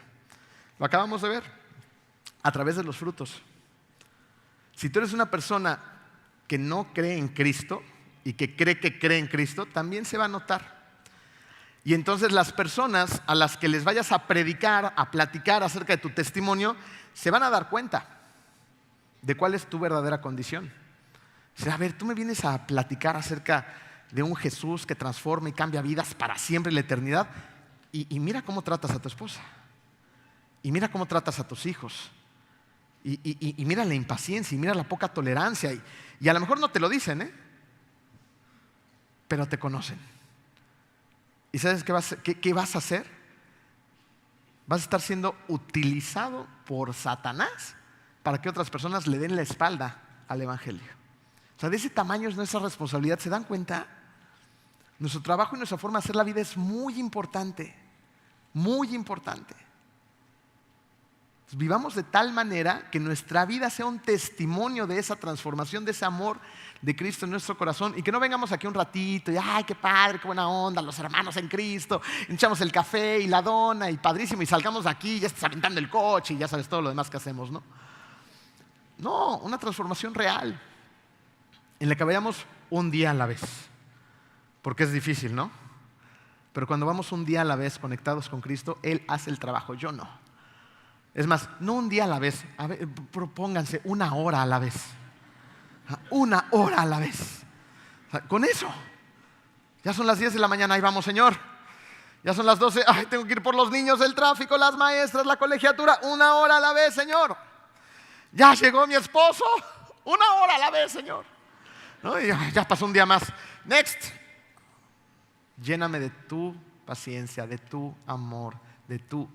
Lo acabamos de ver a través de los frutos. Si tú eres una persona que no cree en Cristo y que cree en Cristo, también se va a notar. Y entonces las personas a las que les vayas a predicar, a platicar acerca de tu testimonio, se van a dar cuenta de cuál es tu verdadera condición. O sea, a ver, tú me vienes a platicar acerca de un Jesús que transforma y cambia vidas para siempre en la eternidad. Y mira cómo tratas a tu esposa. Y mira cómo tratas a tus hijos. Y mira la impaciencia y mira la poca tolerancia. Y a lo mejor no te lo dicen, pero te conocen. ¿Y sabes qué vas a hacer? Vas a estar siendo utilizado por Satanás para que otras personas le den la espalda al Evangelio. O sea, de ese tamaño es nuestra responsabilidad. ¿Se dan cuenta? Nuestro trabajo y nuestra forma de hacer la vida es muy importante. Muy importante. Vivamos de tal manera que nuestra vida sea un testimonio de esa transformación, de ese amor de Cristo en nuestro corazón, y que no vengamos aquí un ratito y ¡ay, qué padre, qué buena onda, los hermanos en Cristo! Echamos el café y la dona y padrísimo, y salgamos de aquí y ya estás aventando el coche y ya sabes todo lo demás que hacemos, ¿no? No, una transformación real en la que vayamos un día a la vez, porque es difícil, ¿no? Pero cuando vamos un día a la vez conectados con Cristo, Él hace el trabajo, yo no. Es más, no un día a la vez, propónganse una hora a la vez. Una hora a la vez. Con eso. Ya son las 10 de la mañana, ahí vamos, Señor. Ya son las 12, ay, tengo que ir por los niños, el tráfico, las maestras, la colegiatura. Una hora a la vez, Señor. Ya llegó mi esposo. Una hora a la vez, Señor. ¿No? Y ya pasó un día más. Next. Lléname de tu paciencia, de tu amor, de tu...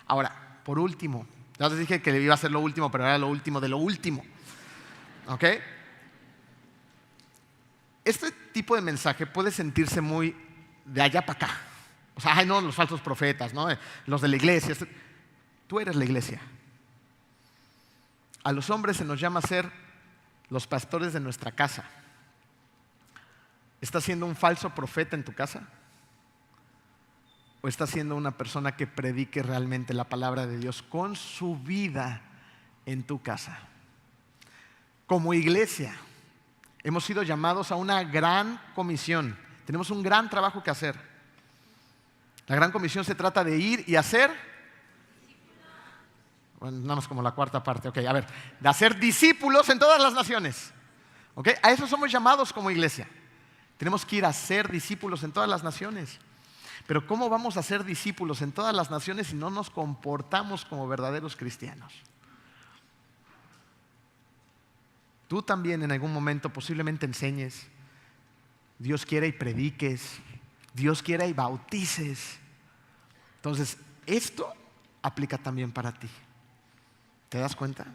Ahora, por último, ya les dije que iba a ser lo último, pero era lo último de lo último. ¿Ok? Este tipo de mensaje puede sentirse muy de allá para acá. O sea, ay no, los falsos profetas, ¿no? Los de la iglesia. Tú eres la iglesia. A los hombres se nos llama a ser los pastores de nuestra casa. ¿Estás siendo un falso profeta en tu casa? ¿O estás siendo una persona que predique realmente la palabra de Dios con su vida en tu casa? Como iglesia, hemos sido llamados a una gran comisión. Tenemos un gran trabajo que hacer. La gran comisión se trata de ir y hacer, bueno, nada más como la cuarta parte, ok, a ver, de hacer discípulos en todas las naciones. ¿Ok? A eso somos llamados como iglesia. Tenemos que ir a ser discípulos en todas las naciones. Pero ¿cómo vamos a ser discípulos en todas las naciones si no nos comportamos como verdaderos cristianos? Tú también en algún momento posiblemente enseñes, Dios quiera y prediques, Dios quiera y bautices. Entonces, esto aplica también para ti. ¿Te das cuenta?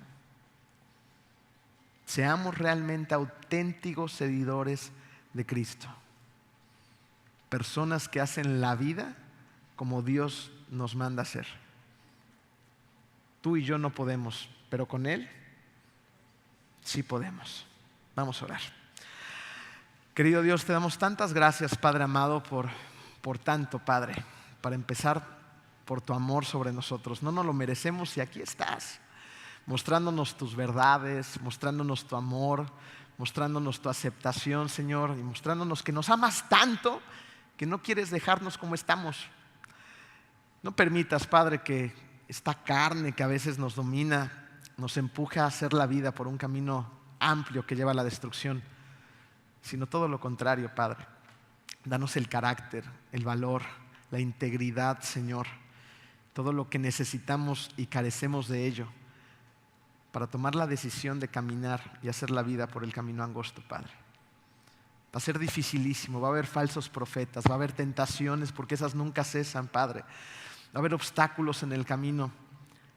Seamos realmente auténticos seguidores de Cristo. Personas que hacen la vida como Dios nos manda hacer. Tú y yo no podemos, pero con Él sí podemos. Vamos a orar. Querido Dios, te damos tantas gracias, Padre amado, por tanto, Padre. Para empezar, por tu amor sobre nosotros. No nos lo merecemos y aquí estás, mostrándonos tus verdades, mostrándonos tu amor, mostrándonos tu aceptación, Señor, y mostrándonos que nos amas tanto que no quieres dejarnos como estamos. No permitas, Padre, que esta carne que a veces nos domina nos empuje a hacer la vida por un camino amplio que lleva a la destrucción, sino todo lo contrario, Padre. Danos el carácter, el valor, la integridad, Señor, todo lo que necesitamos y carecemos de ello para tomar la decisión de caminar y hacer la vida por el camino angosto, Padre. Va a ser dificilísimo, va a haber falsos profetas, va a haber tentaciones porque esas nunca cesan, Padre. Va a haber obstáculos en el camino.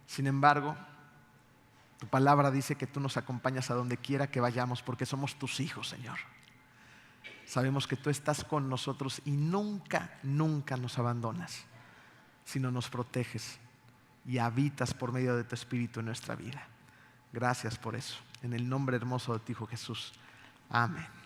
Sin embargo, tu palabra dice que tú nos acompañas a donde quiera que vayamos porque somos tus hijos, Señor. Sabemos que tú estás con nosotros y nunca, nunca nos abandonas, sino nos proteges y habitas por medio de tu Espíritu en nuestra vida. Gracias por eso. En el nombre hermoso de tu Hijo Jesús. Amén.